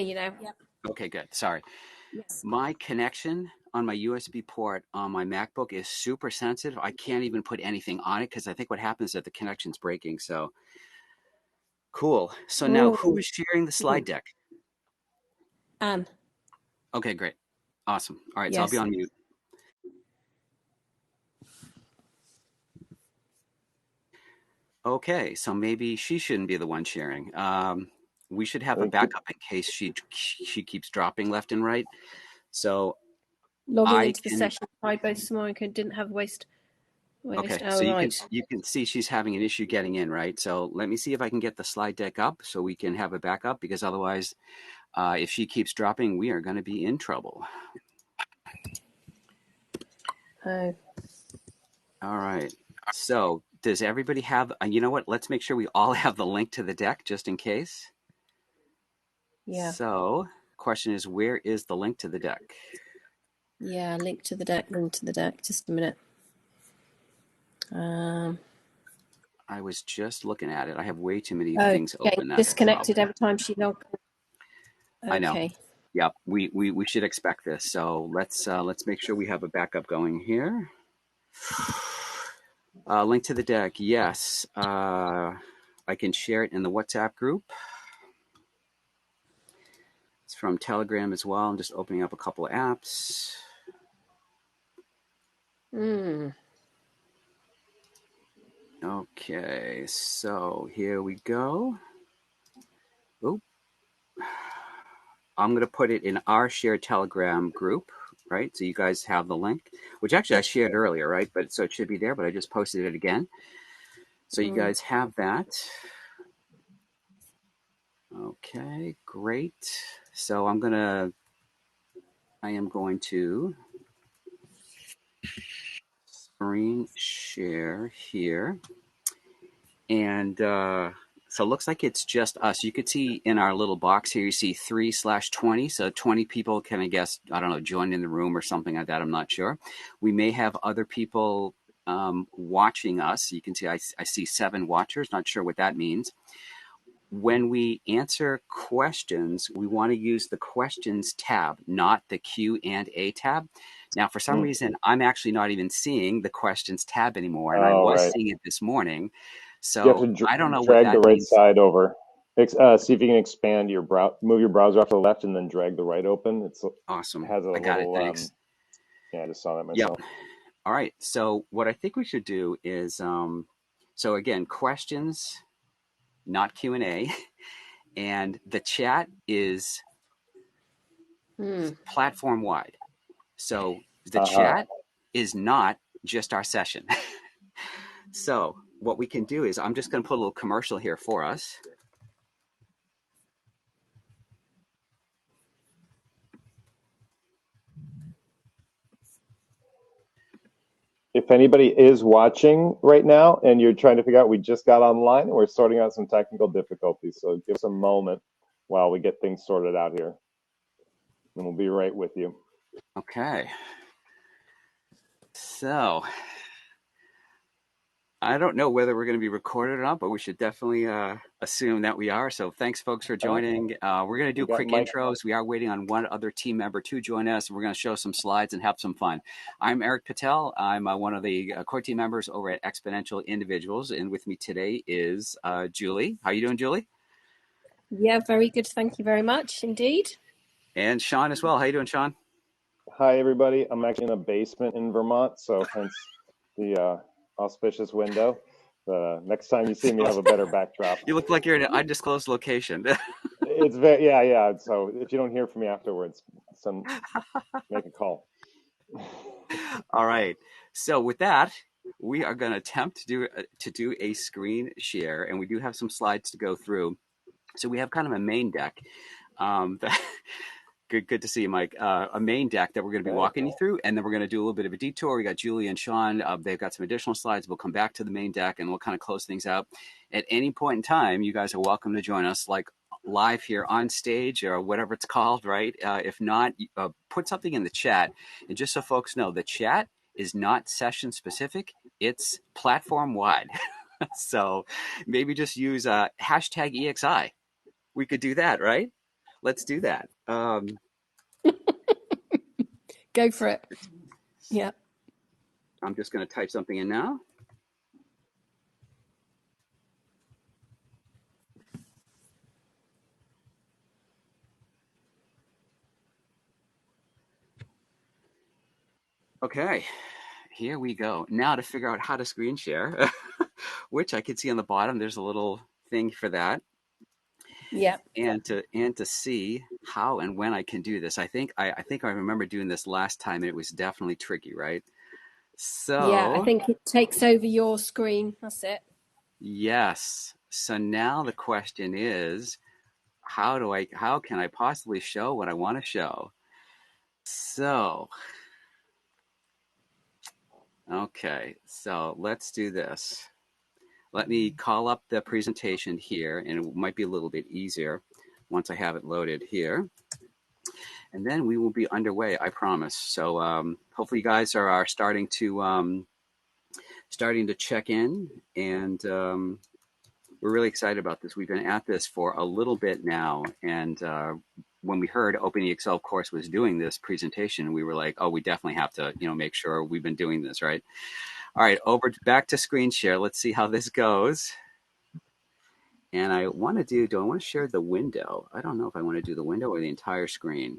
Yep. Okay, good. Sorry. Yes. My connection on my USB port on my MacBook is super sensitive. I can't even put anything on it because I think what happens is that the connection's breaking. So cool. So now who is sharing the slide deck? Anne. Okay, great. Awesome. All right, so I'll be Yes. on mute. Okay, so maybe she shouldn't be the one sharing. We should have a backup in case she keeps dropping left and right. So Logging I into the can. session, tried both this morning, didn't have waste. Okay, so Oh, right. you can see she's having an issue getting in, right? So let me see if I can get the slide deck up so we can have a backup, because otherwise, if she keeps dropping, we are going to be in trouble. Oh. All right. So does everybody have? You know what? Let's make sure we all have the link to the deck just in case. Yeah. So question is, where is the link to the deck? Yeah, link to the deck. Just a minute. I was just looking at it. I have way too many things open. That's Disconnected every time she logged. Okay. I know. Yep. We should expect this. So let's make sure we have a backup going here. Link to the deck. Yes. I can share it in the WhatsApp group. It's from Telegram as well. I'm just opening up a couple of apps. Okay, so here we go. Oop. I'm going to put it in our shared Telegram group, right? So you guys have the link, which actually I shared earlier, right? But so it should be there, but I just posted it again. So you guys have that. Okay, great. So I am going to screen share here. And so it looks like it's just us. You could see in our little box here, you see 3/20. So 20 people can, I guess, I don't know, join in the room or something like that. I'm not sure. We may have other people watching us. You can see I see 7 watchers. Not sure what that means. When we answer questions, we want to use the questions tab, not the Q&A tab. Now, for some reason, I'm actually not even seeing the questions tab anymore, and I was seeing it this morning. So you have to I don't know drag what that the right means. side over. See if you can expand your move your browser off to the left, and then drag the right open. It's awesome. It has a I got little, it. Thanks. yeah, I just saw that myself. Yep. All right. So what I think we should do is, so again, questions, not Q&A, and the chat is platform wide. So the chat is not just our session. So what we can do is, I'm just going to put a little commercial here for us. If anybody is watching right now and you're trying to figure out, we just got online and we're sorting out some technical difficulties. So give us a moment while we get things sorted out here. And we'll be right with you. Okay. So I don't know whether we're going to be recorded or not, but we should definitely assume that we are. So thanks, folks, for joining. We're going to do quick intros. We are waiting on one other team member to join us. We're going to show some slides and have some fun. I'm Eric Patel. I'm one of the core team members over at Exponential Individuals. And with me today is Julie. How are you doing, Julie? Yeah, very good. Thank you very much indeed. And Sean as well. How are you doing, Sean? Hi, everybody. I'm actually in a basement in Vermont, so hence the auspicious window. Next time you see me, have a better backdrop. You look like you're in an undisclosed location. It's very, yeah. So if you don't hear from me afterwards, make a call. All right. So with that, we are going to attempt to do a screen share, and we do have some slides to go through. So we have kind of a main deck. Good to see you, Mike. A main deck that we're going to be walking you through, and then we're going to do a little bit of a detour. We got Julie and Sean. They've got some additional slides. We'll come back to the main deck, and we'll kind of close things out. At any point in time, you guys are welcome to join us, like live here on stage or whatever it's called, right? If not, put something in the chat. And just so folks know, the chat is not session specific. It's platform wide. So maybe just use hashtag EXI. We could do that, right? let's do that. Go for it. Yeah. I'm just going to type something in now. Okay, here we go. Now to figure out how to screen share, which I can see on the bottom. There's a little thing for that. Yeah. And to see how and when I can do this. I think I remember doing this last time, and it was definitely tricky, right? Yeah. I So think it takes over your screen. That's it. yes. So now the question is, how can I possibly show what I want to show? So, okay. So let's do this. Let me call up the presentation here, and it might be a little bit easier once I have it loaded here. And then we will be underway, I promise. So hopefully you guys are starting to check in, and we're really excited about this. We've been at this for a little bit now, and when we heard OpenExO, of course, was doing this presentation, we were like, oh, we definitely have to, make sure we've been doing this, right? All right, back to screen share. Let's see how this goes. And I want to do I want to share the window? I don't know if I want to do the window or the entire screen.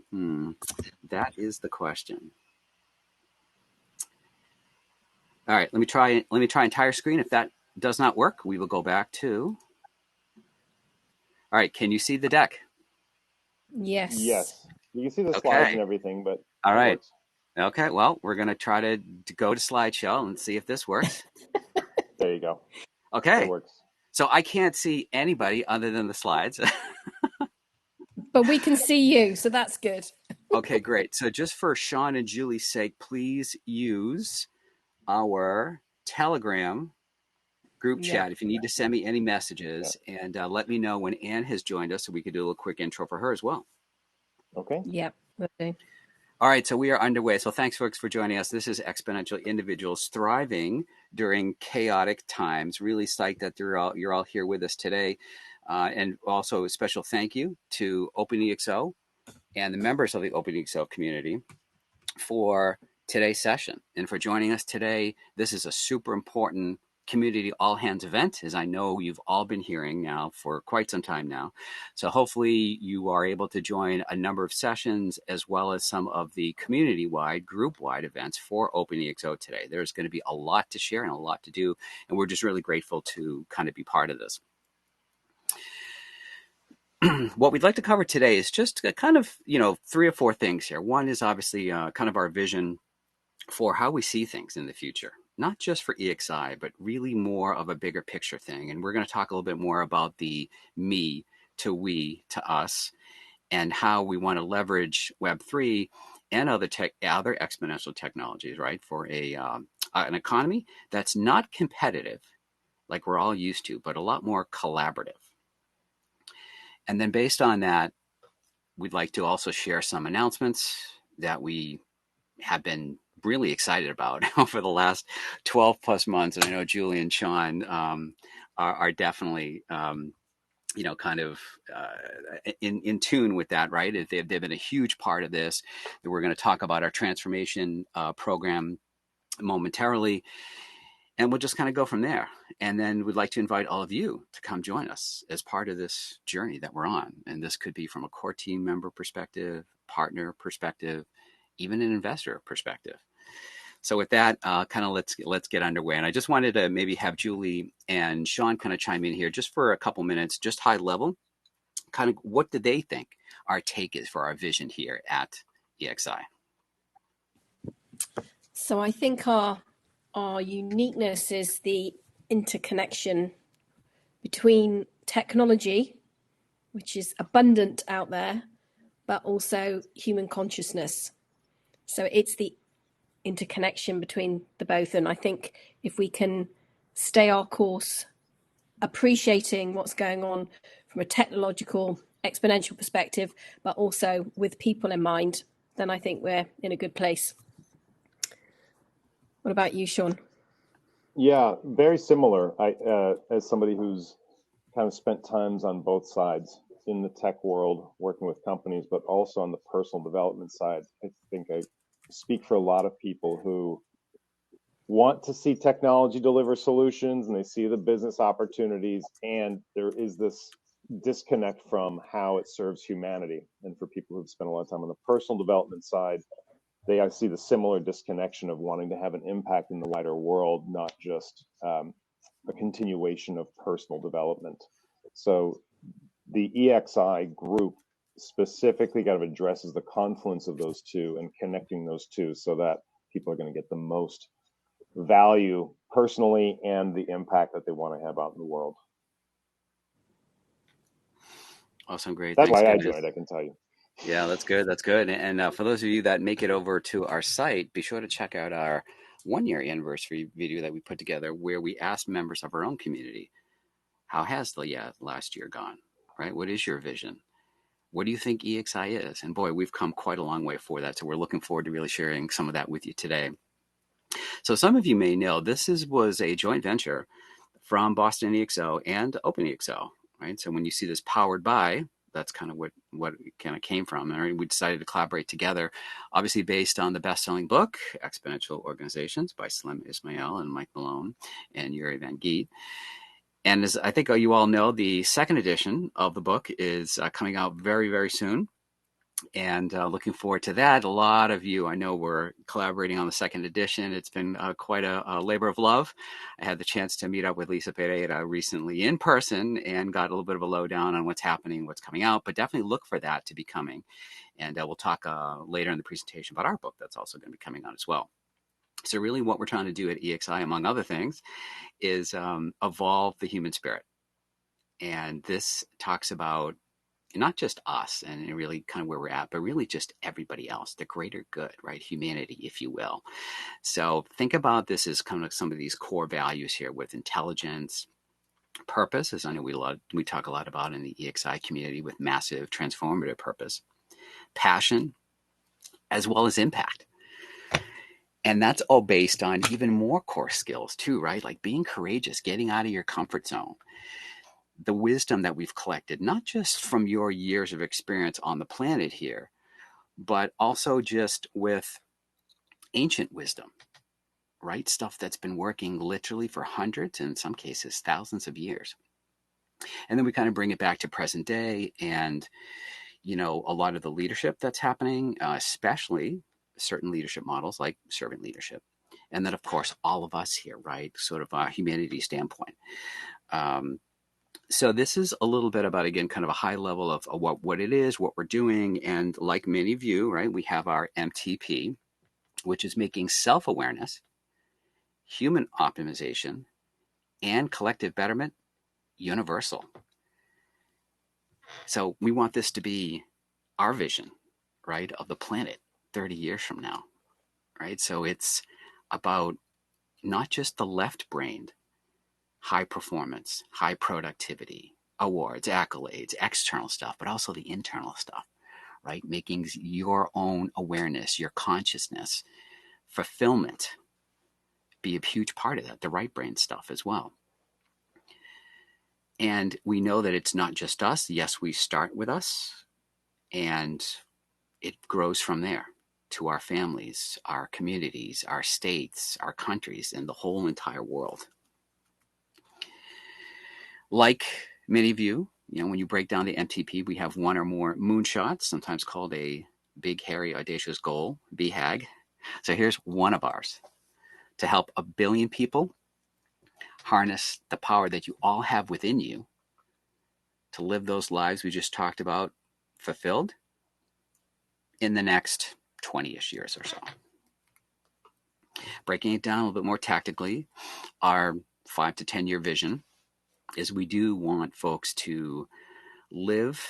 That is the question. All right, let me try entire screen. If that does not work, we will go back to. All right, can you see the deck? Yes. Yes. You can see the slides and Okay. everything, but All it right. works. Okay, well, we're going to try to go to slideshow and see if this works. There you go. It Okay. works. So I can't see anybody other than the slides. But we can see you, so that's good. Okay, great. So just for Sean and Julie's sake, please use our Telegram group Yeah. chat if you need to send me any messages, and let me know when Anne has joined us so we could do a little quick intro for her as well. Okay. Yeah. Okay. All right, so we are underway. So thanks, folks, for joining us. This is Exponential Individuals Thriving During Chaotic Times. Really psyched that you're all here with us today. And also a special thank you to OpenExO and the members of the OpenExO community for today's session and for joining us today. This is a super important community all hands event, as I know you've all been hearing now for quite some time now. So hopefully you are able to join a number of sessions as well as some of the community-wide, group-wide events for OpenExO today. There's going to be a lot to share and a lot to do, and we're just really grateful to kind of be part of this. What we'd like to cover today is just kind of, 3 or 4 things here. One is obviously kind of our vision for how we see things in the future, not just for EXI, but really more of a bigger picture thing. And we're going to talk a little bit more about the me to we to us and how we want to leverage Web3 and other exponential technologies, right, for an economy that's not competitive like we're all used to, but a lot more collaborative. And then based on that, we'd like to also share some announcements that we have been really excited about over the last 12 plus months. And I know Julie and Sean are definitely, kind of in tune with that, right? They've been a huge part of this. We're going to talk about our transformation program momentarily, and we'll just kind of go from there. And then we'd like to invite all of you to come join us as part of this journey that we're on. And this could be from a core team member perspective, partner perspective, even an investor perspective. So with that, kind of let's get underway. And I just wanted to maybe have Julie and Sean kind of chime in here just for a couple minutes, just high level, kind of what do they think our take is for our vision here at EXI? So I think our uniqueness is the interconnection between technology, which is abundant out there, but also human consciousness. So it's the interconnection between the both. And I think if we can stay our course, appreciating what's going on from a technological, exponential perspective, but also with people in mind, then I think we're in a good place. What about you, Sean? Yeah, very similar. I, as somebody who's kind of spent times on both sides, in the tech world, working with companies, but also on the personal development side. I think I speak for a lot of people who want to see technology deliver solutions and they see the business opportunities, and there is this disconnect from how it serves humanity. And for people who've spent a lot of time on the personal development side, I see the similar disconnection of wanting to have an impact in the wider world, not just a continuation of personal development. So the EXI group specifically kind of addresses the confluence of those two and connecting those two so that people are going to get the most value personally and the impact that they want to have out in the world. Awesome. Great. That's Thanks, why I guys. joined, I can tell you. Yeah, that's good. That's good. And for those of you that make it over to our site, be sure to check out our 1-year anniversary video that we put together where we asked members of our own community, how has the last year gone, right? What is your vision? What do you think EXI is? And boy, we've come quite a long way for that. So we're looking forward to really sharing some of that with you today. So some of you may know this was a joint venture from Boston EXO and OpenExO, right? So when you see this powered by, that's kind of what it kind of came from. And we decided to collaborate together, obviously based on the best-selling book, Exponential Organizations by Slim Ismail and Mike Malone and Yuri Van Geet. And as I think you all know, the second edition of the book is coming out very, very soon. And looking forward to that. A lot of you, I know, were collaborating on the second edition. It's been quite a labor of love. I had the chance to meet up with Lisa Pereira recently in person and got a little bit of a lowdown on what's happening, what's coming out. But definitely look for that to be coming. And we'll talk later in the presentation about our book that's also going to be coming out as well. So really what we're trying to do at EXI, among other things, is evolve the human spirit. And this talks about not just us and really kind of where we're at, but really just everybody else, the greater good, right? Humanity, if you will. So think about this as kind of some of these core values here with intelligence, purpose, as I know we talk a lot about in the EXI community with massive transformative purpose, passion, as well as impact. And that's all based on even more core skills too, right? Like being courageous, getting out of your comfort zone. The wisdom that we've collected, not just from your years of experience on the planet here, but also just with ancient wisdom, right? Stuff that's been working literally for hundreds and in some cases thousands of years. And then we kind of bring it back to present day and, a lot of the leadership that's happening, especially certain leadership models like servant leadership. And then, of course, all of us here, right? Sort of a humanity standpoint. So this is a little bit about, again, kind of a high level of what it is, what we're doing. And like many of you, right, we have our MTP, which is making self-awareness, human optimization, and collective betterment universal. So we want this to be our vision, right, of the planet 30 years from now, right? So it's about not just the left-brained high performance, high productivity, awards, accolades, external stuff, but also the internal stuff, right? Making your own awareness, your consciousness, fulfillment be a huge part of that, the right brain stuff as well. And we know that it's not just us. Yes, we start with us and it grows from there to our families, our communities, our states, our countries, and the whole entire world. Like many of you, when you break down the MTP, we have one or more moonshots, sometimes called a big, hairy, audacious goal, BHAG. So here's one of ours: to help 1 billion people harness the power that you all have within you to live those lives we just talked about fulfilled in the next 20-ish years or so. Breaking it down a little bit more tactically, our 5 to 10 year vision is we do want folks to live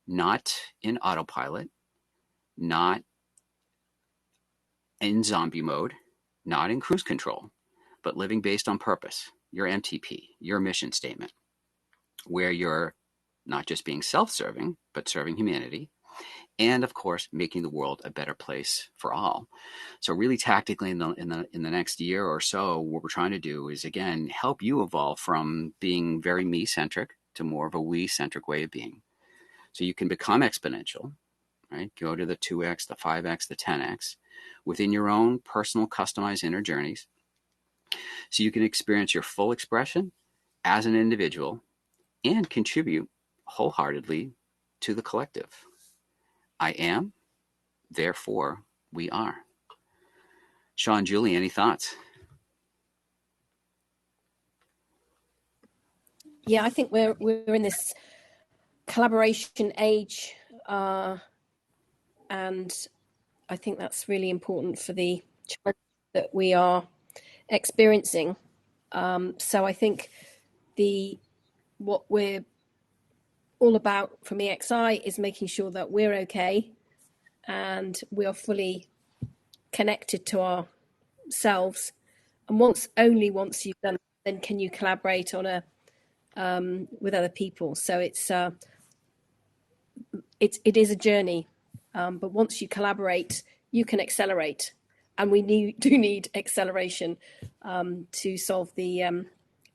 not in autopilot, not in zombie mode, not in cruise control, but living based on purpose, your MTP, your mission statement, where you're not just being self-serving, but serving humanity, and of course, making the world a better place for all. So really tactically in the next year or so, what we're trying to do is, again, help you evolve from being very me-centric to more of a we-centric way of being. So you can become exponential, right? Go to the 2x, the 5x, the 10x within your own personal customized inner journeys. So you can experience your full expression as an individual and contribute wholeheartedly to the collective. I am, therefore we are. Sean, Julie, any thoughts? Yeah, I think we're in this collaboration age, and I think that's really important for the challenge that we are experiencing. So I think what we're all about from EXI is making sure that we're okay and we are fully connected to ourselves. And once you've done that, then can you collaborate on with other people? So it is a journey, but once you collaborate, you can accelerate, and we do need acceleration to solve the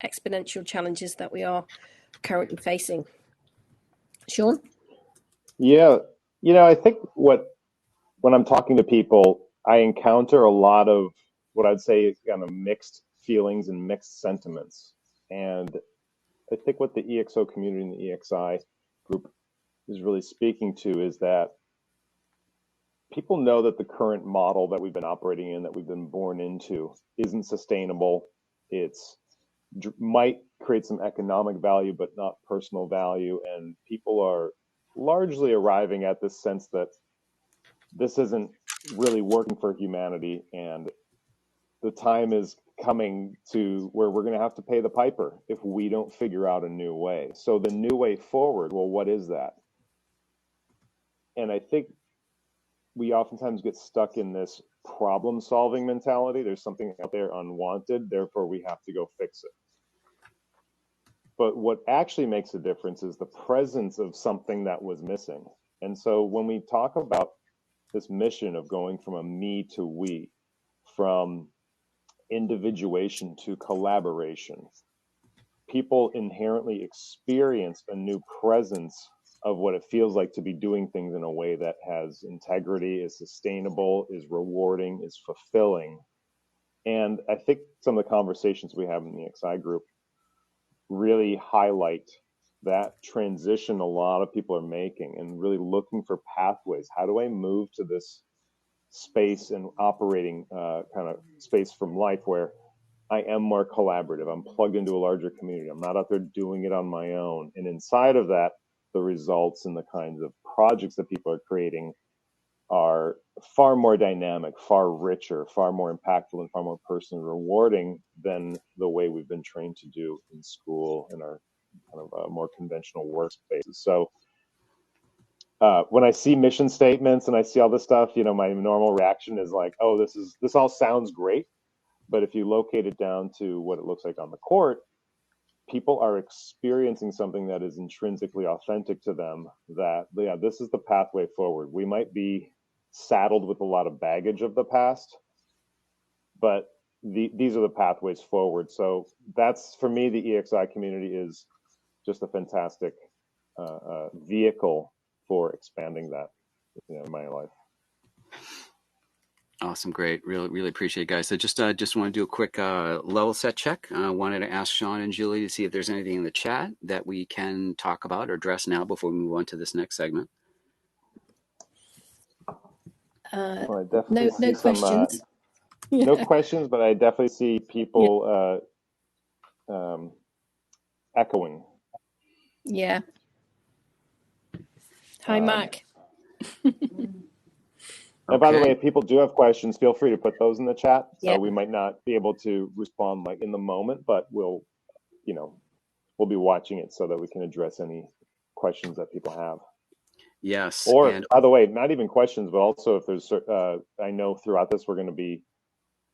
exponential challenges that we are currently facing. Sean? Yeah, I think when I'm talking to people, I encounter a lot of what I'd say is kind of mixed feelings and mixed sentiments. And I think what the EXO community and the EXI group is really speaking to is that people know that the current model that we've been operating in, that we've been born into, isn't sustainable. It's might create some economic value, but not personal value. And people are largely arriving at this sense that this isn't really working for humanity, and the time is coming to where we're going to have to pay the piper if we don't figure out a new way. So the new way forward, well, what is that? And I think we oftentimes get stuck in this problem solving mentality. There's something out there unwanted, therefore we have to go fix it. But what actually makes a difference is the presence of something that was missing. And so when we talk about this mission of going from a me to we, from individuation to collaboration, people inherently experience a new presence of what it feels like to be doing things in a way that has integrity, is sustainable, is rewarding, is fulfilling. And I think some of the conversations we have in the XI group really highlight that transition a lot of people are making and really looking for pathways. How do I move to this space and operating kind of space from life where I am more collaborative? I'm plugged into a larger community. I'm not out there doing it on my own. And inside of that, the results and the kinds of projects that people are creating are far more dynamic, far richer, far more impactful, and far more personally rewarding than the way we've been trained to do in school in our kind of more conventional workspaces. So when I see mission statements and I see all this stuff, my normal reaction is like, oh, this all sounds great. But if you locate it down to what it looks like on the court, people are experiencing something that is intrinsically authentic to them, that, yeah, this is the pathway forward. We might be saddled with a lot of baggage of the past, but these are the pathways forward. So that's, for me, the EXI community is just a fantastic vehicle for expanding that in my life. Awesome, great. Really appreciate it, guys. So just want to do a quick level set check. Wanted to ask Sean and Julie to see if there's anything in the chat that we can talk about or address now before we move on to this next segment. Well, I definitely see no questions. No questions, but I definitely see people echoing. Yeah. Hi, Mac. And by the way, if people do have questions, feel free to put those in the chat. Yeah. We might not be able to respond like in the moment, but we'll be watching it so that we can address any questions that people have. Yes. Or, by the way, not even questions, but also if there's, I know throughout this we're going to be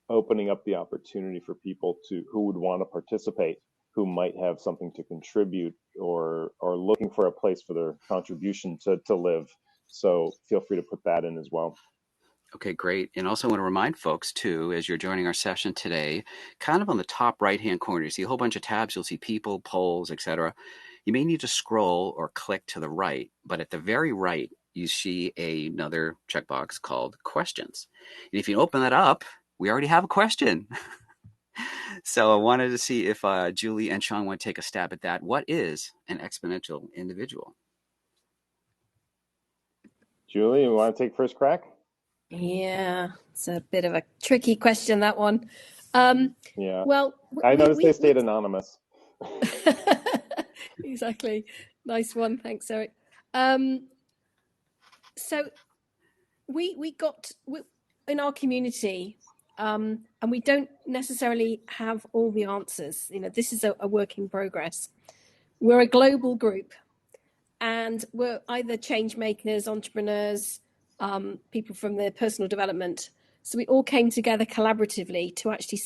opening up the opportunity for people who would want to participate, who might have something to contribute or looking for a place for their contribution to live. So feel free to put that in as well. Okay, great. And also want to remind folks too, as you're joining our session today, kind of on the top right-hand corner, you see a whole bunch of tabs. You'll see people, polls, etc. You may need to scroll or click to the right, but at the very right, you see another checkbox called questions. And if you open that up, we already have a question. So I wanted to see if Julie and Sean want to take a stab at that. What is an exponential individual? Julie, you want to take first crack? Yeah, it's a bit of a tricky question, that one. Yeah. Well, I noticed they stayed anonymous. Exactly. Nice one. Thanks, Eric. So we got in our community, and we don't necessarily have all the answers. You know, this is a work in progress. We're a global group, and we're either change makers, entrepreneurs, people from the personal development. So we all came together collaboratively to actually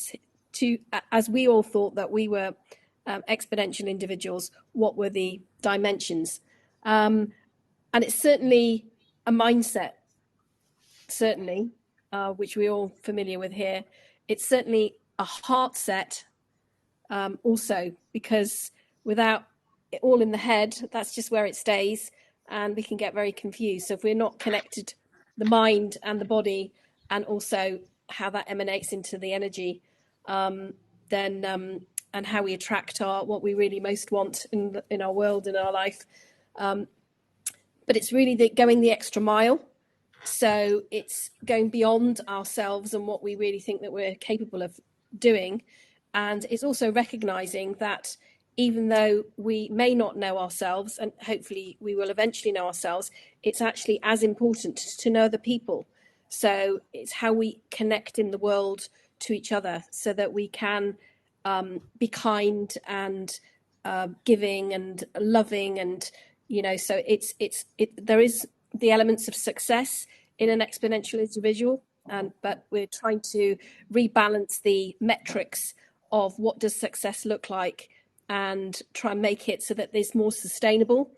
as we all thought that we were exponential individuals, what were the dimensions? And it's certainly a mindset, certainly, which we're all familiar with here. It's certainly a heart set, also, because without it all in the head, that's just where it stays, and we can get very confused. So if we're not connected, the mind and the body, and also how that emanates into the energy, then and how we attract what we really most want in our world, in our life. But it's really going the extra mile. So it's going beyond ourselves and what we really think that we're capable of doing. And it's also recognizing that even though we may not know ourselves, and hopefully we will eventually know ourselves, it's actually as important to know other people. So it's how we connect in the world to each other so that we can be kind and giving and loving, and so there is the elements of success in an exponential individual, but we're trying to rebalance the metrics of what does success look like and try and make it so that it's more sustainable.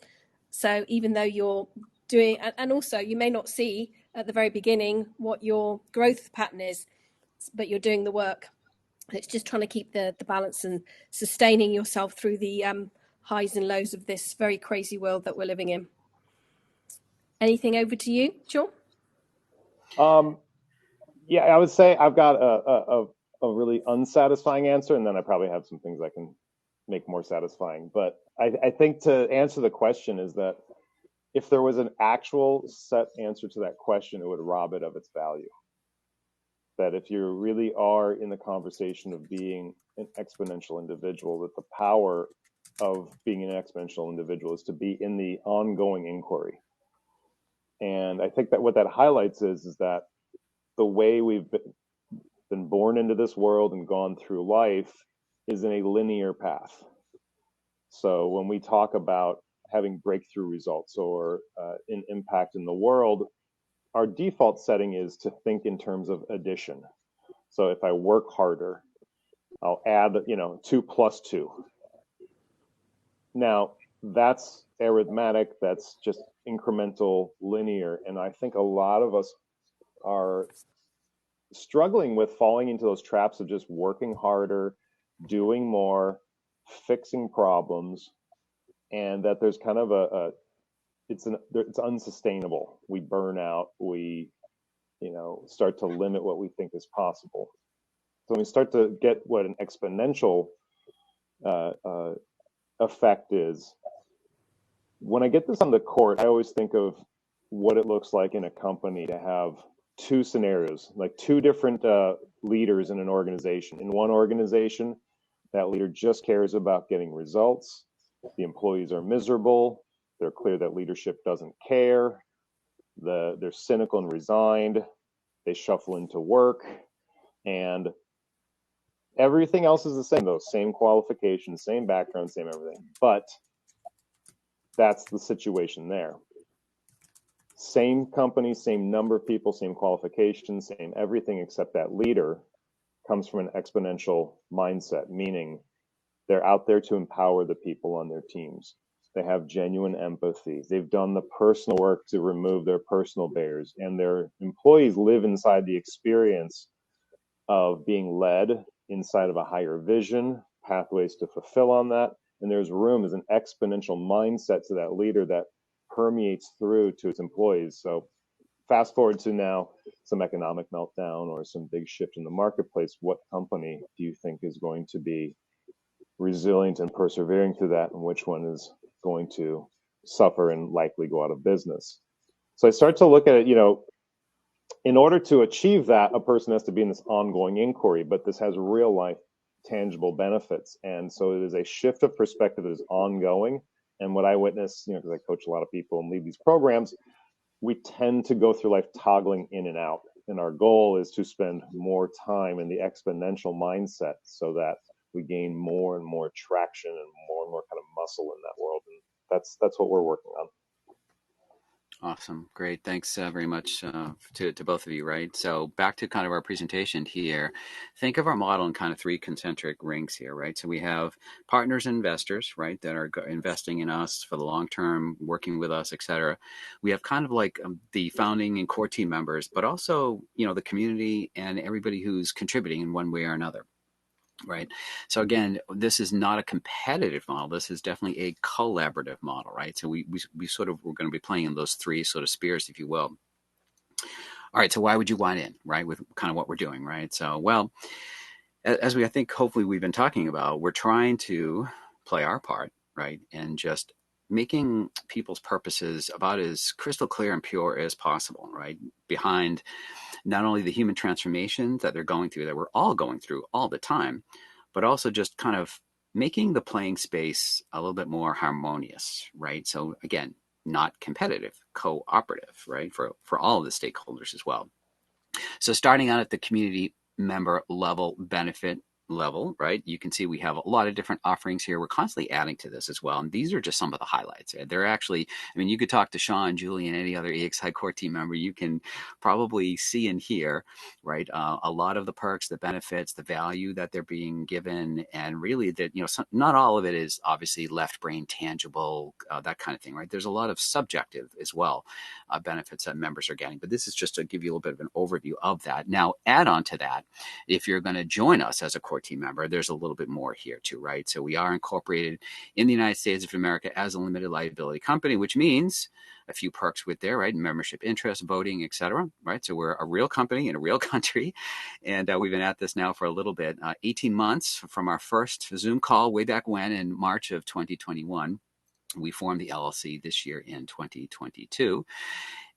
So even though you're doing, and also you may not see at the very beginning what your growth pattern is, but you're doing the work. It's just trying to keep the balance and sustaining yourself through the highs and lows of this very crazy world that we're living in. Anything over to you, Sean? Yeah, I would say I've got a really unsatisfying answer, and then I probably have some things I can make more satisfying. But I think to answer the question is that if there was an actual set answer to that question, it would rob it of its value. That if you really are in the conversation of being an exponential individual, that the power of being an exponential individual is to be in the ongoing inquiry. And I think that what that highlights is that the way we've been born into this world and gone through life is in a linear path. So when we talk about having breakthrough results or an impact in the world, our default setting is to think in terms of addition. So if I work harder, I'll add, 2 plus 2. Now, that's arithmetic, that's just incremental, linear. And I think a lot of us are struggling with falling into those traps of just working harder, doing more, fixing problems, and that there's kind of it's unsustainable. We burn out, we start to limit what we think is possible. So when we start to get what an exponential effect is, when I get this on the court, I always think of what it looks like in a company to have two scenarios, like two different leaders in an organization. In one organization, that leader just cares about getting results. The employees are miserable. They're clear that leadership doesn't care. They're cynical and resigned. They shuffle into work, and everything else is the same, though. Same qualifications, same background, same everything. But that's the situation there. Same company, same number of people, same qualifications, same everything, except that leader comes from an exponential mindset, meaning they're out there to empower the people on their teams. They have genuine empathy. They've done the personal work to remove their personal barriers, and their employees live inside the experience of being led inside of a higher vision, pathways to fulfill on that, And there's an exponential mindset to that leader that permeates through to its employees. So fast forward to now, some economic meltdown or some big shift in the marketplace. What company do you think is going to be resilient and persevering through that, and which one is going to suffer and likely go out of business? So I start to look at it, in order to achieve that, a person has to be in this ongoing inquiry, but this has real life tangible benefits. And so it is a shift of perspective that is ongoing. And what I witness, because I coach a lot of people and lead these programs, we tend to go through life toggling in and out. And our goal is to spend more time in the exponential mindset so that we gain more and more traction and more kind of muscle in that world. And that's what we're working on. Awesome. Great. Thanks very much to both of you, right? So back to kind of our presentation here, think of our model in kind of three concentric rings here, right? So we have partners and investors, right, that are investing in us for the long term, working with us, et cetera. We have kind of like the founding and core team members, but also, the community and everybody who's contributing in one way or another. Right. So again, this is not a competitive model. This is definitely a collaborative model, right? So we're going to be playing in those three sort of spheres, if you will. All right. So why would you want in, right? With kind of what we're doing, right? So, well, as I think hopefully we've been talking about, we're trying to play our part, right? And just making people's purposes about as crystal clear and pure as possible, right? Behind not only the human transformations that they're going through, that we're all going through all the time, but also just kind of making the playing space a little bit more harmonious, right? So again, not competitive, cooperative, right? For all of the stakeholders as well. So starting out at the community member level, benefit level, right? You can see we have a lot of different offerings here. We're constantly adding to this as well. And these are just some of the highlights. They're actually, you could talk to Sean, Julie, and any other EXI core team member. You can probably see and hear, right? A lot of the perks, the benefits, the value that they're being given. And really that, not all of it is obviously left brain tangible, that kind of thing, right? There's a lot of subjective as well, benefits that members are getting. But this is just to give you a little bit of an overview of that. Now, add on to that, if you're going to join us as a core team member, there's a little bit more here too, right? So we are incorporated in the United States of America as a limited liability company, which means a few perks with there, right? Membership interest, voting, et cetera, right? So we're a real company in a real country. And we've been at this now for a little bit, 18 months from our first Zoom call way back when in March of 2021. We formed the LLC this year in 2022.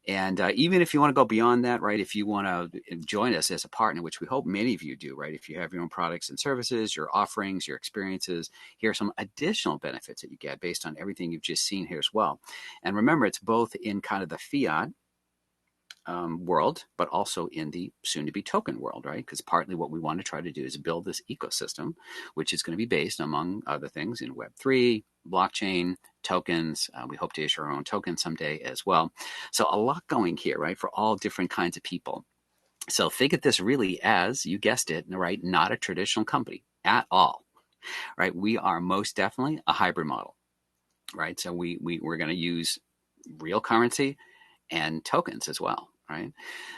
And even if you want to go beyond that, right, if you want to join us as a partner, which we hope many of you do, right, if you have your own products and services, your offerings, your experiences, here are some additional benefits that you get based on everything you've just seen here as well. And remember, it's both in kind of the fiat world, but also in the soon-to-be token world, right? Because partly what we want to try to do is build this ecosystem, which is going to be based, among other things, in Web3, blockchain, tokens. We hope to issue our own token someday as well. So a lot going here, right, for all different kinds of people. So think of this really as, you guessed it, right, not a traditional company at all, right? We are most definitely a hybrid model, right? So we're going to use real currency and tokens as well, right?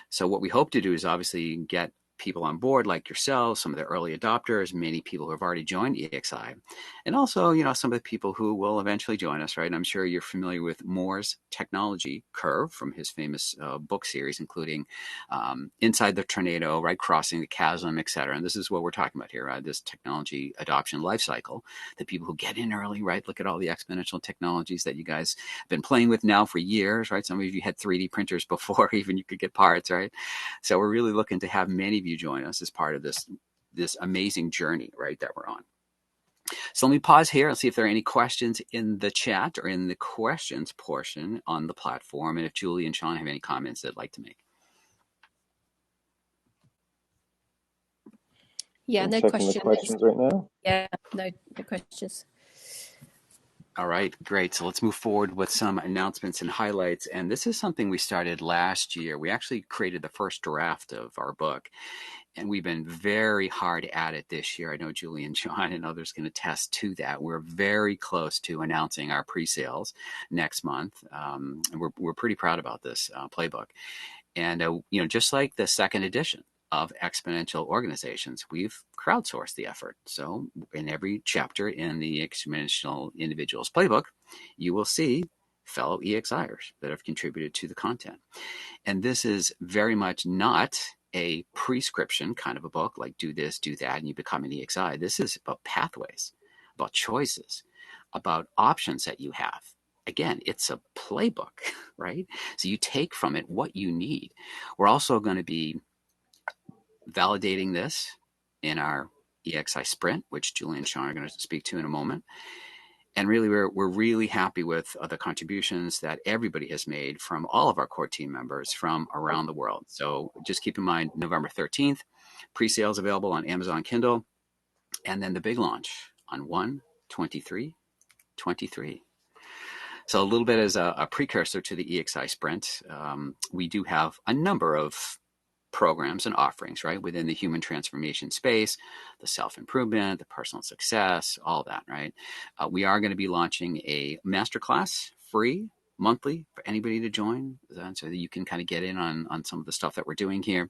So what we hope to do is obviously get people on board like yourselves, some of the early adopters, many people who have already joined EXI, and also, some of the people who will eventually join us, right? And I'm sure you're familiar with Moore's technology curve from his famous book series, including Inside the Tornado, right? Crossing the Chasm, et cetera. And this is what we're talking about here, right? This technology adoption life cycle, the people who get in early, right? Look at all the exponential technologies that you guys have been playing with now for years, right? Some of you had 3D printers before even you could get parts, right? So we're really looking to have many of you join us as part of this amazing journey, right, that we're on. So let me pause here and see if there are any questions in the chat or in the questions portion on the platform, and if Julie and Sean have any comments they'd like to make. Yeah, no checking the questions right now. Yeah, no questions. All right, great. So let's move forward with some announcements and highlights. And this is something we started last year. We actually created the first draft of our book, and we've been very hard at it this year. I know Julie and John and others can attest to that. We're very close to announcing our pre-sales next month. And we're pretty proud about this playbook. And, just like the second edition of exponential organizations, we've crowdsourced the effort. So in every chapter in the Exponential Individuals Playbook, you will see fellow EXIers that have contributed to the content. And this is very much not a prescription kind of a book, like do this, do that, and you become an EXI. This is about pathways, about choices, about options that you have. Again, it's a playbook, right? So you take from it what you need. We're also going to be validating this in our EXI sprint, which Julie and Sean are going to speak to in a moment. And really, we're really happy with the contributions that everybody has made from all of our core team members from around the world. So just keep in mind, November 13th, pre-sales available on Amazon Kindle, and then the big launch on 1/23/23. So a little bit as a precursor to the EXI sprint, we do have a number of programs and offerings, right, within the human transformation space, the self-improvement, the personal success, all that, right? We are going to be launching a masterclass free monthly for anybody to join, so that you can kind of get in on some of the stuff that we're doing here.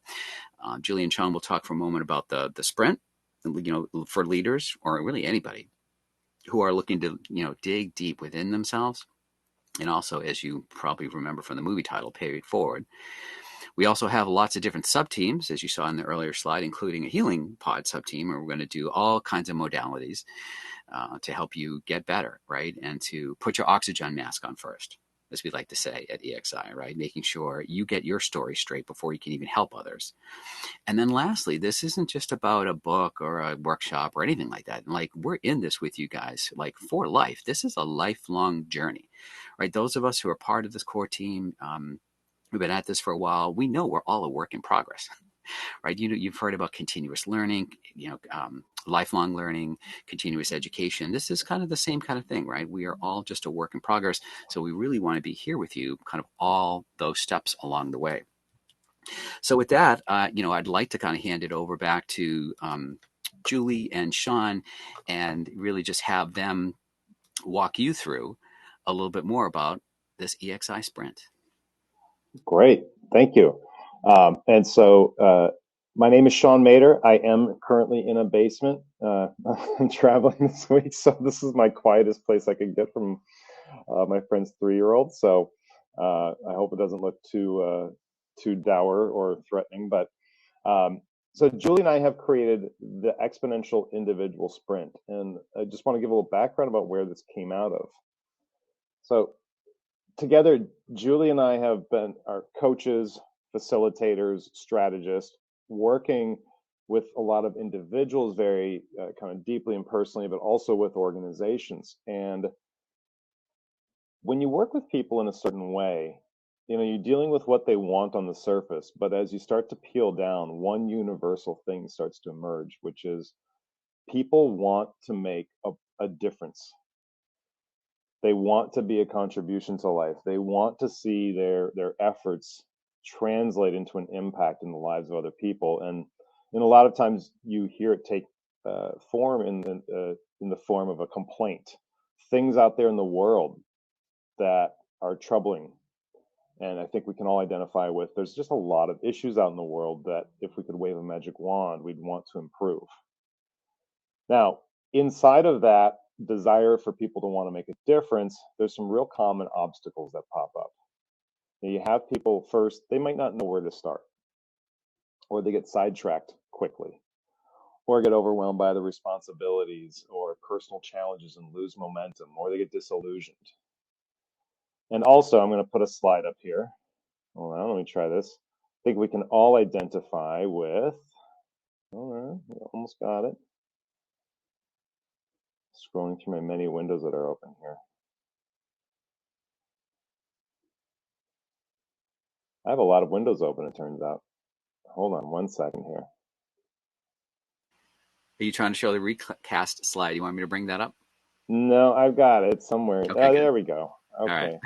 Julie and Sean will talk for a moment about the sprint, for leaders or really anybody who are looking to, dig deep within themselves. And also, as you probably remember from the movie title, Pay It Forward. We also have lots of different sub-teams, as you saw in the earlier slide, including a healing pod sub-team, where we're going to do all kinds of modalities to help you get better, right? And to put your oxygen mask on first, as we like to say at EXI, right? Making sure you get your story straight before you can even help others. And then lastly, this isn't just about a book or a workshop or anything like that. Like, we're in this with you guys, like, for life. This is a lifelong journey, right? Those of us who are part of this core team, we've been at this for a while. We know we're all a work in progress, right? You've heard about continuous learning, lifelong learning, continuous education. This is kind of the same kind of thing, right? We are all just a work in progress. So we really want to be here with you, kind of all those steps along the way. So with that, I'd like to kind of hand it over back to Julie and Sean, and really just have them walk you through a little bit more about this EXI sprint. Great, thank you. And so my name is Sean Mader. I am currently in a basement. I'm traveling this week, so this is my quietest place I could get from my friend's 3-year-old. So I hope it doesn't look too dour or threatening. But so Julie and I have created the Exponential Individual Sprint, and I just want to give a little background about where this came out of. So together, Julie and I have been our coaches, facilitators, strategists, working with a lot of individuals very kind of deeply and personally, but also with organizations. And when you work with people in a certain way, you're dealing with what they want on the surface, but as you start to peel down, one universal thing starts to emerge, which is people want to make a difference. They want to be a contribution to life. They want to see their efforts translate into an impact in the lives of other people. And a lot of times you hear it take form in the form of a complaint. Things out there in the world that are troubling. And I think we can all identify with, there's just a lot of issues out in the world that if we could wave a magic wand, we'd want to improve. Now, inside of that desire for people to want to make a difference, there's some real common obstacles that pop up. Now, you have people first, they might not know where to start, or they get sidetracked quickly, or get overwhelmed by the responsibilities or personal challenges and lose momentum, or they get disillusioned. And also, I'm going to put a slide up here. Hold on, let me try this. I think we can all identify with, all right, we almost got it. Scrolling through my many windows that are open here. I have a lot of windows open, it turns out. Hold on 1 second here. Are you trying to show the recast slide? You want me to bring that up? No, I've got it somewhere. Okay, there we go. Okay. All right.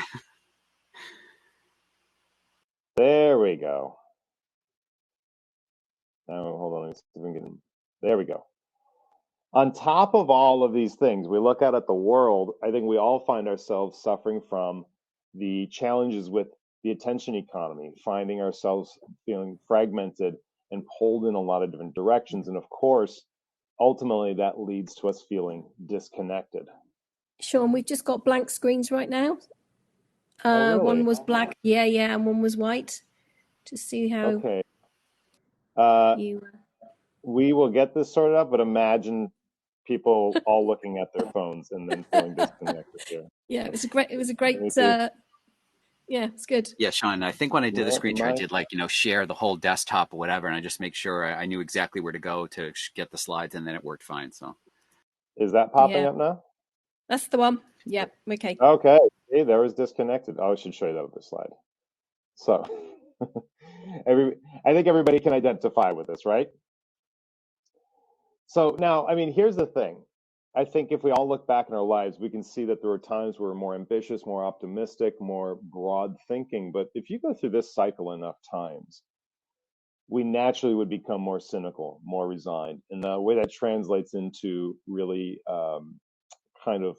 There we go. Now, hold on. Let me see if we can get in. There we go. On top of all of these things, we look out at the world, I think we all find ourselves suffering from the challenges with the attention economy, finding ourselves feeling fragmented and pulled in a lot of different directions. And of course, ultimately that leads to us feeling disconnected. Sean, we've just got blank screens right now. Oh, really? One was black, yeah, and one was white. To see how Okay. you. We will get this sorted out, but imagine people all looking at their phones and then feeling disconnected here. Yeah, it was a great. It was a great. Yeah, it's good. Yeah, Sean, I think when I did the Yeah, screen share, I did share the whole desktop or whatever, and I just make sure I knew exactly where to go to get the slides, and then it worked fine. So is that popping Yeah, up now? that's the one. Yeah, okay. Okay. Hey, there was disconnected. Oh, I should show you that with the slide. So I think everybody can identify with this, right? So now, I mean, here's the thing. I think if we all look back in our lives, we can see that there were times where we're more ambitious, more optimistic, more broad thinking. But if you go through this cycle enough times, we naturally would become more cynical, more resigned. And the way that translates into really kind of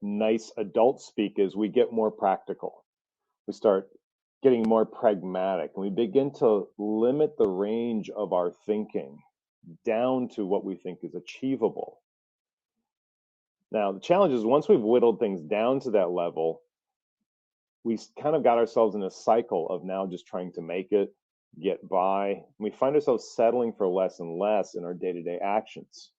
nice adult speak is we get more practical. We start getting more pragmatic, and we begin to limit the range of our thinking down to what we think is achievable. Now, the challenge is once we've whittled things down to that level, we kind of got ourselves in a cycle of now just trying to make it, get by. We find ourselves settling for less and less in our day-to-day actions.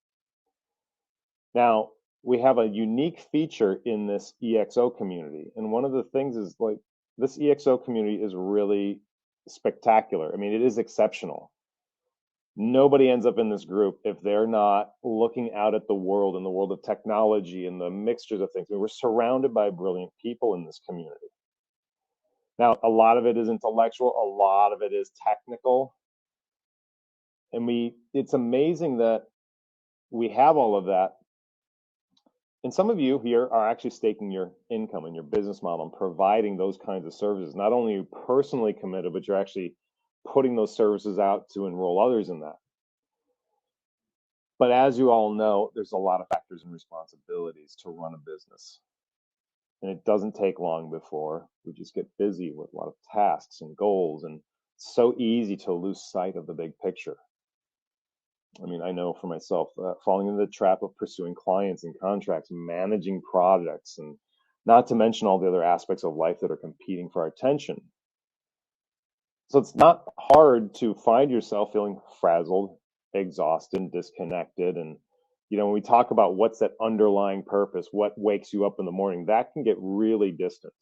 Now, we have a unique feature in this EXO community. And one of the things is like this EXO community is really spectacular. I mean, it is exceptional. Nobody ends up in this group if they're not looking out at the world and the world of technology and the mixtures of things. I mean, we're surrounded by brilliant people in this community. Now, a lot of it is intellectual, a lot of it is technical. And it's amazing that we have all of that. And some of you here are actually staking your income and your business model and providing those kinds of services. Not only are you personally committed, but you're actually putting those services out to enroll others in that. But as you all know, there's a lot of factors and responsibilities to run a business. And it doesn't take long before we just get busy with a lot of tasks and goals. And it's so easy to lose sight of the big picture. I mean, I know for myself, falling into the trap of pursuing clients and contracts, managing products, and not to mention all the other aspects of life that are competing for our attention. So it's not hard to find yourself feeling frazzled, exhausted, disconnected. And, when we talk about what's that underlying purpose, what wakes you up in the morning, that can get really distant.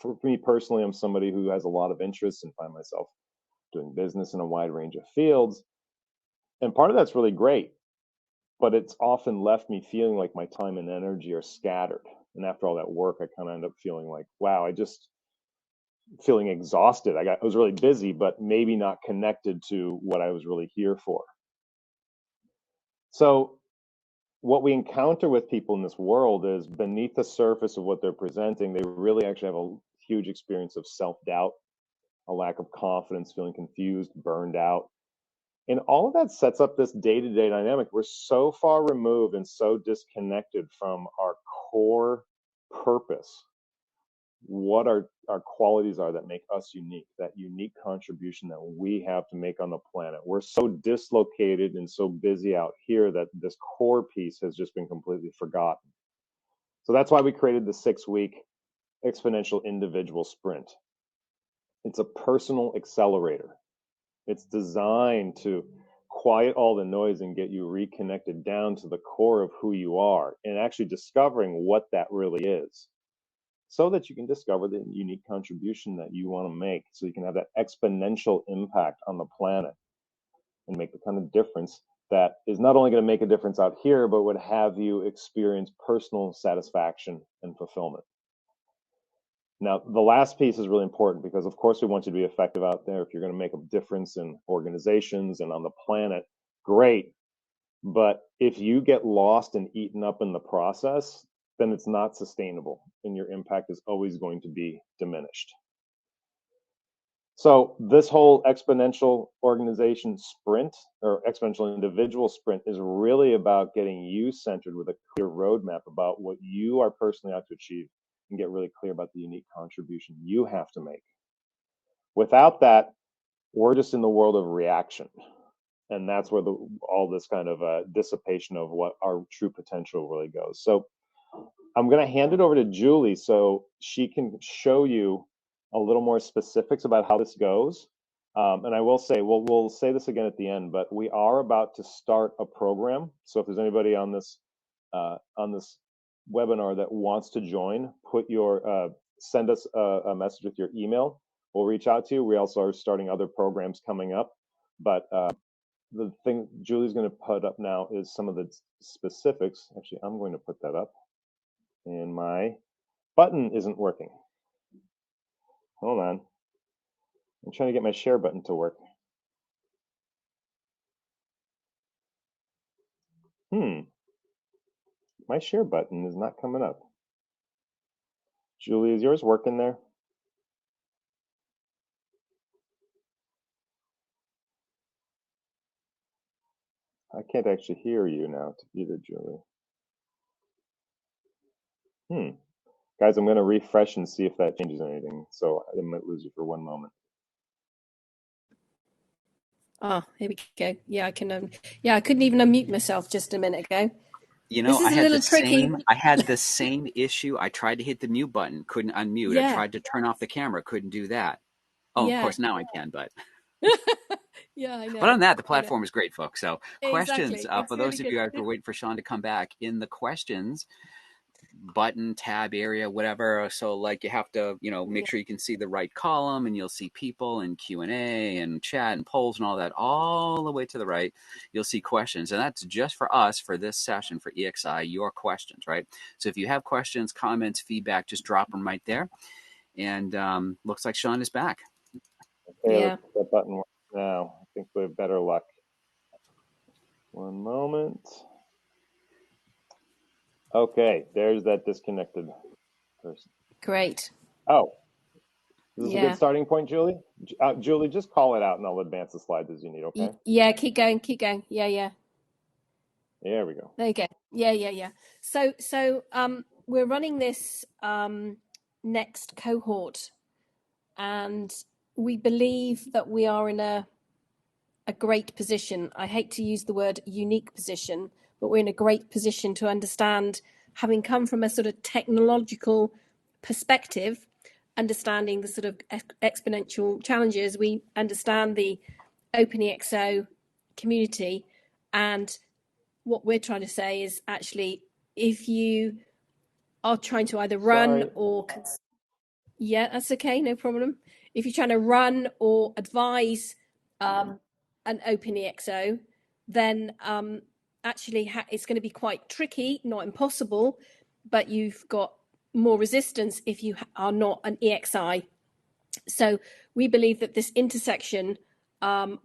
For me personally, I'm somebody who has a lot of interests and find myself doing business in a wide range of fields. And part of that's really great, but it's often left me feeling like my time and energy are scattered. And after all that work, I kind of end up feeling like, wow, I just feeling exhausted. I was really busy, but maybe not connected to what I was really here for. So what we encounter with people in this world is beneath the surface of what they're presenting, they really actually have a huge experience of self-doubt, a lack of confidence, feeling confused, burned out. And all of that sets up this day-to-day dynamic. We're so far removed and so disconnected from our core purpose, what our qualities are that make us unique, that unique contribution that we have to make on the planet. We're so dislocated and so busy out here that this core piece has just been completely forgotten. So that's why we created the 6-week Exponential Individual Sprint. It's a personal accelerator. It's designed to quiet all the noise and get you reconnected down to the core of who you are and actually discovering what that really is, so that you can discover the unique contribution that you want to make, so you can have that exponential impact on the planet and make the kind of difference that is not only going to make a difference out here, but would have you experience personal satisfaction and fulfillment. Now, the last piece is really important because, of course, we want you to be effective out there. If you're going to make a difference in organizations and on the planet, great. But if you get lost and eaten up in the process, then it's not sustainable and your impact is always going to be diminished. So this whole exponential organization sprint or exponential individual sprint is really about getting you centered with a clear roadmap about what you are personally out to achieve and get really clear about the unique contribution you have to make. Without that, we're just in the world of reaction. And that's where all this kind of dissipation of what our true potential really goes. So I'm going to hand it over to Julie so she can show you a little more specifics about how this goes. And I will say, we'll say this again at the end, but we are about to start a program. So if there's anybody on this webinar that wants to join, send us a message with your email. We'll reach out to you. We also are starting other programs coming up, but the thing Julie's going to put up now is some of the specifics. Actually, I'm going to put that up, and my button isn't working. Hold on. I'm trying to get my share button to work. My share button is not coming up. Julie, is yours working there? I can't actually hear you now either, Julie. Guys, I'm going to refresh and see if that changes anything. So I might lose you for one moment. Here we go. Yeah, I can. I couldn't even unmute myself just a minute ago. You know, I had the same issue. I tried to hit the mute button, couldn't unmute. Yeah. I tried to turn off the camera, couldn't do that. Oh, yeah. Of course, now I can, but. Yeah, I know. But on that, the platform is great, folks. So exactly. Questions, for those of you who are waiting for Sean to come back, in the questions button, tab area, whatever. So like you have to, make sure you can see the right column, and you'll see people and Q&A and chat and polls and all that all the way to the right. You'll see questions, and that's just for us for this session for EXI, your questions, right? So if you have questions, comments, feedback, just drop them right there. And looks like Sean is back. Okay, yeah. That button works now. I think we have better luck. One moment. Okay, there's that disconnected person. Great. Oh, this is a good starting point, Julie. Julie, just call it out, and I'll advance the slides as you need. Okay. Yeah, keep going. Yeah. There we go. There you go. Yeah. So we're running this next cohort, and we believe that we are in a great position. I hate to use the word unique position, but we're in a great position to understand, having come from a sort of technological perspective, understanding the sort of exponential challenges. We understand the OpenExO community, and what we're trying to say is actually, if you are trying to either run or... Yeah, that's okay, no problem. If you're trying to run or advise an OpenExO, then actually it's going to be quite tricky, not impossible, but you've got more resistance if you are not an EXI. So we believe that this intersection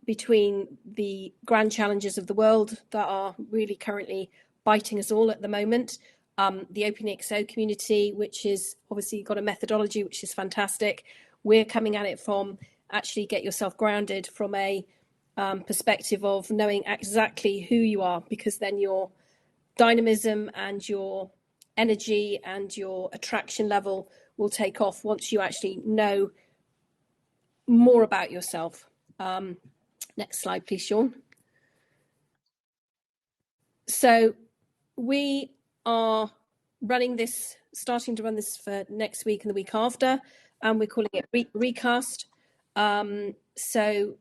between the grand challenges of the world that are really currently biting us all at the moment, the OpenExO community, which is obviously got a methodology which is fantastic. We're coming at it from actually get yourself grounded from a perspective of knowing exactly who you are, because then your dynamism and your energy and your attraction level will take off once you actually know more about yourself. Next slide, please, Sean. So we are starting to run this for next week and the week after, and we're calling it Recast. So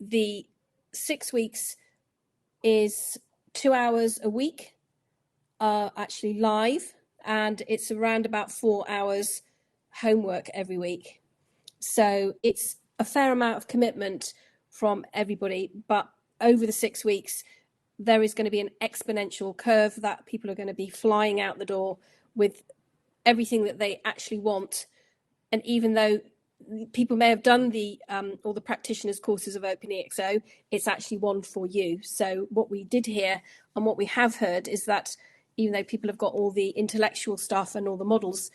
the 6 weeks is 2 hours a week, actually live, and it's around about 4 hours homework every week. So it's a fair amount of commitment from everybody, but over the 6 weeks, there is going to be an exponential curve that people are going to be flying out the door with everything that they actually want. And even though people may have done all the practitioners courses of OpenExO, it's actually one for you. So what we did hear and what we have heard is that even though people have got all the intellectual stuff and all the models,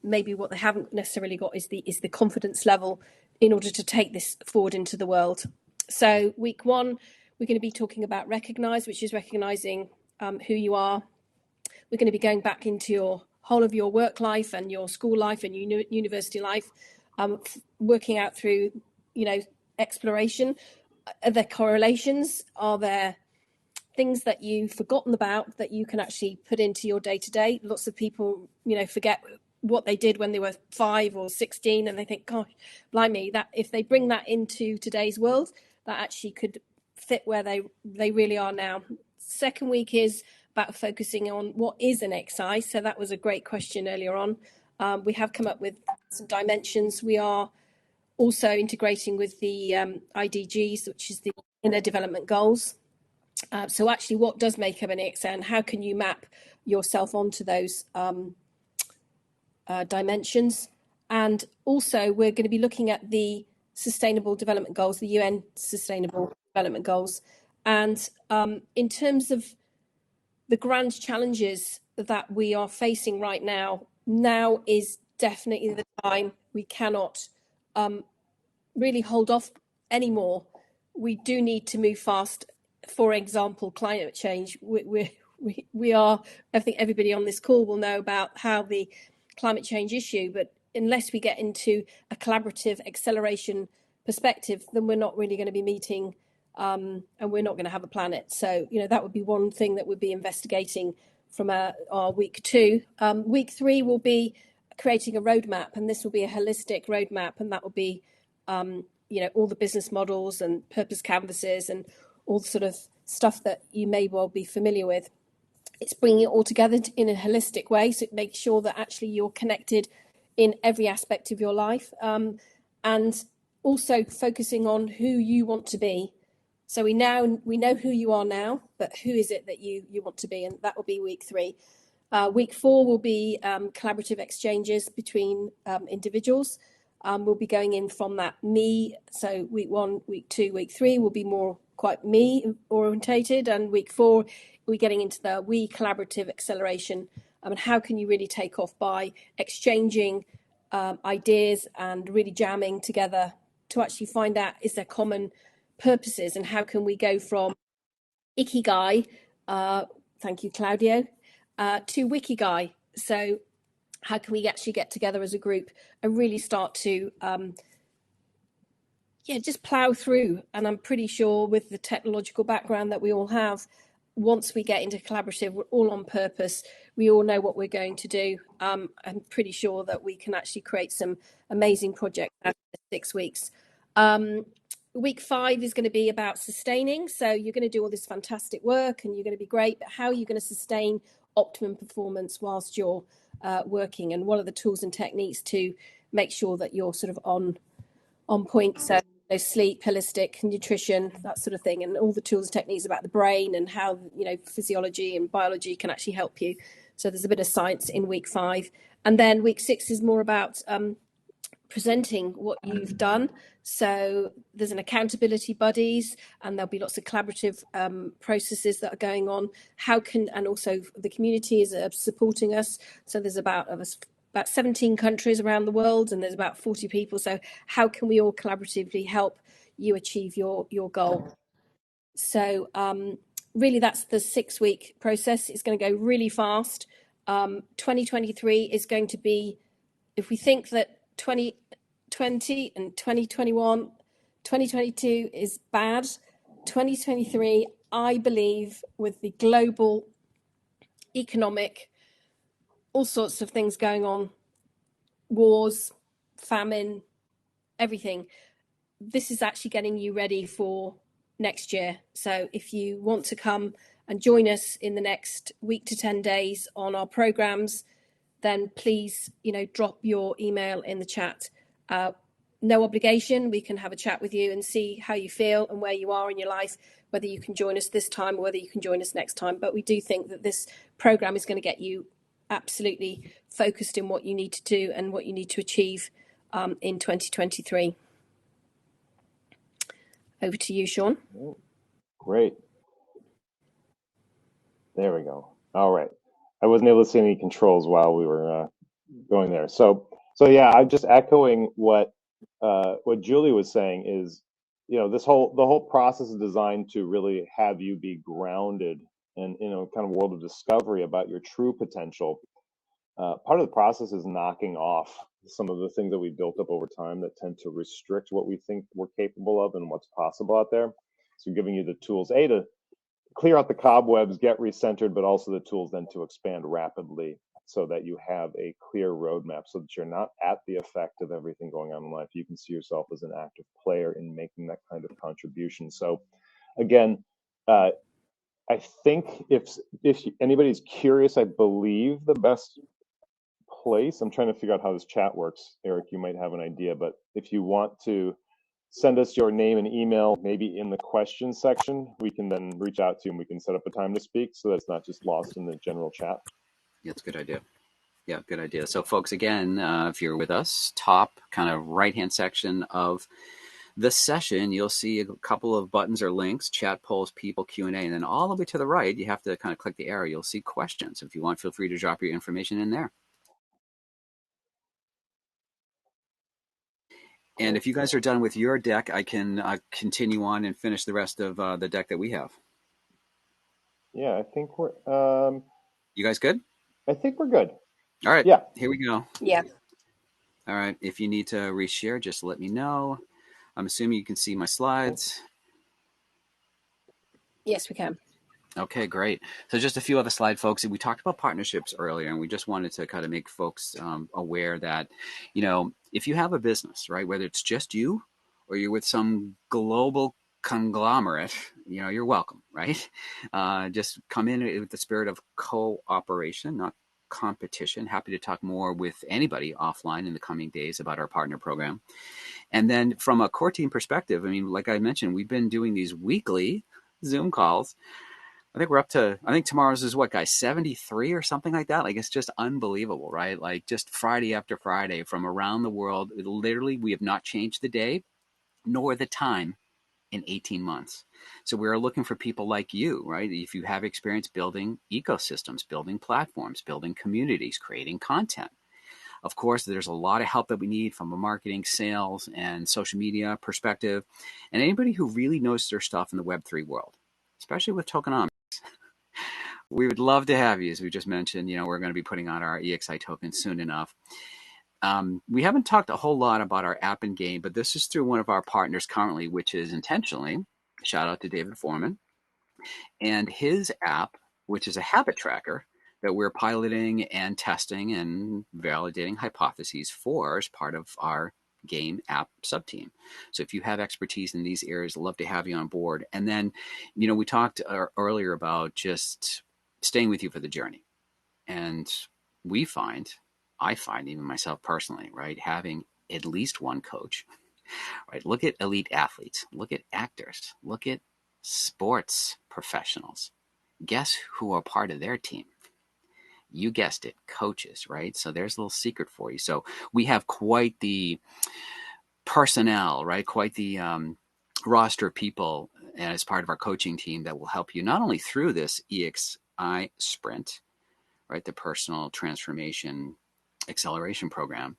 maybe what they haven't necessarily got is the confidence level in order to take this forward into the world. So week 1, we're going to be talking about recognize, which is recognizing who you are. We're going to be going back into your whole of your work life and your school life and university life, working out through, exploration? Are there correlations? Are there things that you've forgotten about that you can actually put into your day-to-day? Lots of people, forget what they did when they were 5 or 16, and they think, gosh, blimey, that if they bring that into today's world, that actually could fit where they really are now. Second week is about focusing on what is an XI. So that was a great question earlier on. We have come up with some dimensions. We are also integrating with the IDGs, which is the Inner Development Goals. So actually, what does make up an XI, and how can you map yourself onto those dimensions? And also, we're going to be looking at the Sustainable Development Goals, the UN Sustainable Development Goals. And in terms of the grand challenges that we are facing right now is definitely the time. We cannot really hold off anymore. We do need to move fast. For example, climate change. We are, I think everybody on this call will know about how the climate change issue, but unless we get into a collaborative acceleration perspective, then we're not really going to be meeting and we're not going to have a planet. So, that would be one thing that we'd be investigating from our week 2. Week 3 will be creating a roadmap, and this will be a holistic roadmap, and that will be all the business models and purpose canvases and all the sort of stuff that you may well be familiar with. It's bringing it all together in a holistic way, so it makes sure that actually you're connected in every aspect of your life, and also focusing on who you want to be. So we know who you are now, but who is it that you want to be, and that will be week 3. Week 4 will be collaborative exchanges between individuals. We'll be going in from that me. So week 1, week 2, week 3 will be more quite me orientated, and week 4 we're getting into the we collaborative acceleration. And how can you really take off by exchanging ideas and really jamming together to actually find out, is there common purposes, and how can we go from Ikigai, thank you Claudio, to Wikigai. So how can we actually get together as a group and really start to just plow through? And I'm pretty sure with the technological background that we all have, once we get into collaborative, we're all on purpose, we all know what we're going to do. I'm pretty sure that we can actually create some amazing projects after 6 weeks. Week 5 is going to be about sustaining. So you're going to do all this fantastic work and you're going to be great, but how are you going to sustain optimum performance whilst you're working, and what are the tools and techniques to make sure that you're sort of on point? So sleep, holistic nutrition, that sort of thing, and all the tools and techniques about the brain and how physiology and biology can actually help you. So there's a bit of science in week 5, and then week 6 is more about presenting what you've done. So there's an accountability buddies, and there'll be lots of collaborative processes that are going on. And also the community is supporting us. So there's about 17 countries around the world, and there's about 40 people. So how can we all collaboratively help you achieve your goal? So really that's the 6-week process. It's going to go really fast. 2023 is going to be, if we think that 2020 and 2021, 2022 is bad, 2023, I believe, with the global economic, all sorts of things going on, wars, famine, everything, this is actually getting you ready for next year. So if you want to come and join us in the next week to 10 days on our programs, then please, drop your email in the chat. No obligation. We can have a chat with you and see how you feel and where you are in your life, whether you can join us this time or whether you can join us next time. But we do think that this program is going to get you absolutely focused in what you need to do and what you need to achieve in 2023. Over to you, Sean. Great. There we go. All right. I wasn't able to see any controls while we were going there. So yeah, I'm just echoing what Julie was saying is, the whole process is designed to really have you be grounded in, kind of world of discovery about your true potential. Part of the process is knocking off some of the things that we built up over time that tend to restrict what we think we're capable of and what's possible out there. So giving you the tools, to clear out the cobwebs, get recentered, but also the tools then to expand rapidly so that you have a clear roadmap so that you're not at the effect of everything going on in life. You can see yourself as an active player in making that kind of contribution. So again, I think if anybody's curious, I believe the best place, I'm trying to figure out how this chat works. Eric, you might have an idea, but if you want to send us your name and email, maybe in the question section, we can then reach out to you and we can set up a time to speak so that it's not just lost in the general chat. Yeah, it's a good idea. Yeah, good idea. So folks, again, if you're with us, top kind of right-hand section of the session, you'll see a couple of buttons or links, chat, polls, people, Q&A, and then all the way to the right, you have to kind of click the arrow. You'll see questions. If you want, feel free to drop your information in there. And if you guys are done with your deck, I can continue on and finish the rest of the deck that we have. Yeah, I think we're... you guys good? I think we're good. All right. Yeah. Here we go. Yeah. All right. If you need to reshare, just let me know. I'm assuming you can see my slides. Yes, we can. Okay, great. So just a few other slide, folks. We talked about partnerships earlier, and we just wanted to kind of make folks aware that, if you have a business, right, whether it's just you or you're with some global conglomerate, you're welcome, right? Just come in with the spirit of cooperation, not competition. Happy to talk more with anybody offline in the coming days about our partner program. And then from a core team perspective, I mean, like I mentioned, we've been doing these weekly Zoom calls. I think we're up to, tomorrow's is what, guys, 73 or something like that? Like, it's just unbelievable, right? Like, just Friday after Friday from around the world. Literally, we have not changed the day nor the time in 18 months. So we're looking for people like you, right? If you have experience building ecosystems, building platforms, building communities, creating content. Of course, there's a lot of help that we need from a marketing, sales, and social media perspective. And anybody who really knows their stuff in the Web3 world, especially with tokenomics. We would love to have you, as we just mentioned. We're going to be putting on our EXI token soon enough. We haven't talked a whole lot about our app and game, but this is through one of our partners currently, which is Intentionally. Shout out to David Foreman. And his app, which is a habit tracker that we're piloting and testing and validating hypotheses for as part of our game app subteam. So if you have expertise in these areas, I'd love to have you on board. And then, we talked earlier about just staying with you for the journey. And I find even myself personally, right, having at least one coach, right? Look at elite athletes, look at actors, look at sports professionals. Guess who are part of their team? You guessed it, coaches, right? So there's a little secret for you. So we have quite the personnel, right? Quite the roster of people as part of our coaching team that will help you not only through this EXI sprint, right? The personal transformation acceleration program,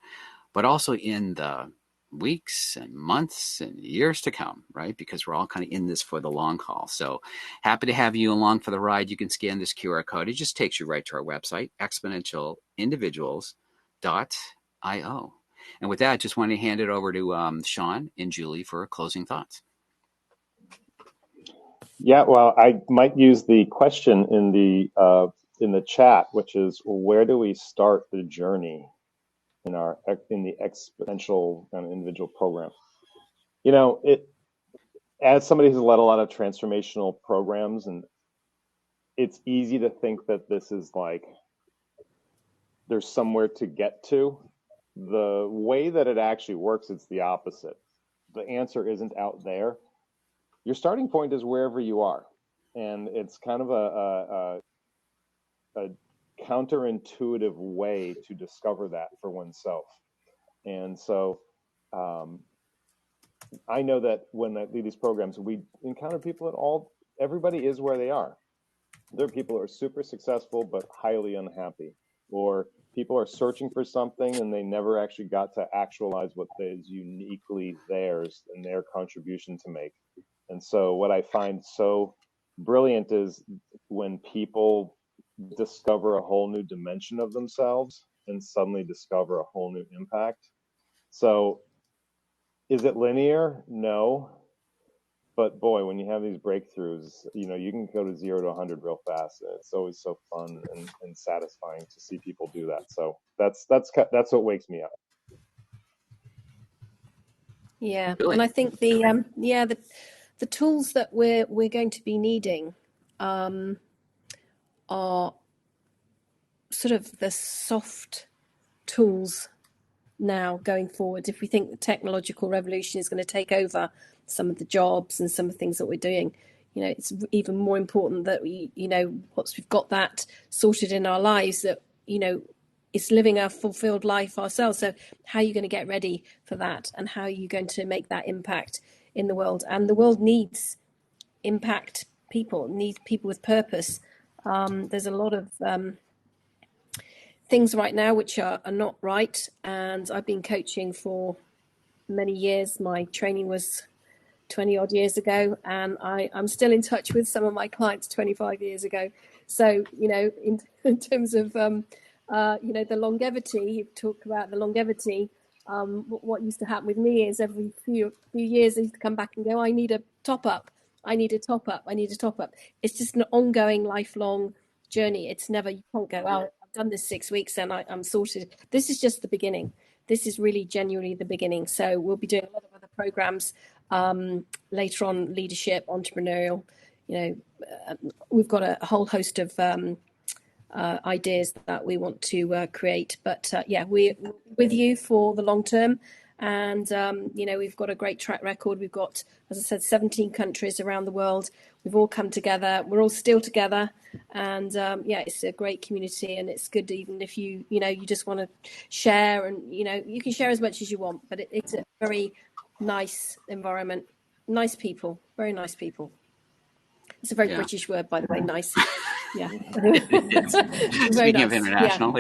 but also in the weeks and months and years to come, right? Because we're all kind of in this for the long haul. So happy to have you along for the ride. You can scan this QR code. It just takes you right to our website, exponentialindividuals.io. And with that, just want to hand it over to Sean and Julie for closing thoughts. Yeah, well, I might use the question in the chat, which is, where do we start the journey in the exponential kind of individual program? As somebody who's led a lot of transformational programs, and it's easy to think that this is like there's somewhere to get to. The way that it actually works, it's the opposite. The answer isn't out there. Your starting point is wherever you are, and it's kind of a counterintuitive way to discover that for oneself. And so I know that when I lead these programs, we encounter people everybody is where they are. There are people who are super successful but highly unhappy, or people are searching for something and they never actually got to actualize what is uniquely theirs and their contribution to make. And so what I find so brilliant is when people discover a whole new dimension of themselves and suddenly discover a whole new impact. So is it linear? No. But boy, when you have these breakthroughs, you can go to 0 to 100 real fast. And it's always so fun and satisfying to see people do that. So that's what wakes me up. Yeah, and Really? I think the tools that we're going to be needing are sort of the soft tools now going forward. If we think the technological revolution is going to take over some of the jobs and some of the things that we're doing, it's even more important that once we've got that sorted in our lives, that it's living a fulfilled life ourselves. So how are you going to get ready for that, and how are you going to make that impact in the world? And the world needs impact people, needs people with purpose. There's a lot of things right now which are not right, and I've been coaching for many years. My training was 20 odd years ago, and I'm still in touch with some of my clients 25 years ago. So, in terms of, the longevity, you talk about the longevity. What used to happen with me is every few years I used to come back and go, I need a top up. I need a top up. I need a top up. It's just an ongoing, lifelong journey. It's never, you can't go, oh, I've done this 6 weeks and I'm sorted. This is just the beginning. This is really genuinely the beginning. So we'll be doing a lot of other programs later on, leadership, entrepreneurial. We've got a whole host of ideas that we want to create. But we're with you for the long term. And, we've got a great track record. We've got, as I said, 17 countries around the world. We've all come together. We're all still together. And it's a great community. And it's good, even if you just want to share, and, you can share as much as you want. But it's a very nice environment. Nice people. Very nice people. It's a very British word, by the way, nice. Yeah. Very Speaking of nice. international,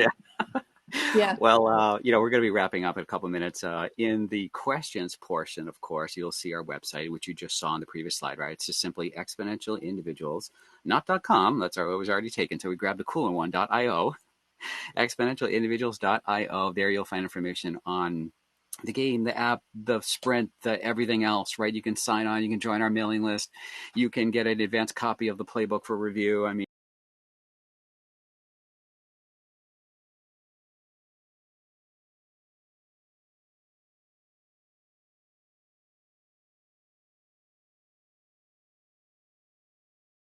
Yeah. Well, we're going to be wrapping up in a couple of minutes. In the questions portion, of course, you'll see our website, which you just saw on the previous slide, right? It's just simply exponentialindividuals, not .com. It was already taken. So we grabbed the cooler one, .io, exponentialindividuals.io. There you'll find information on the game, the app, the sprint, the everything else, right? You can sign on, you can join our mailing list. You can get an advanced copy of the playbook for review. I mean,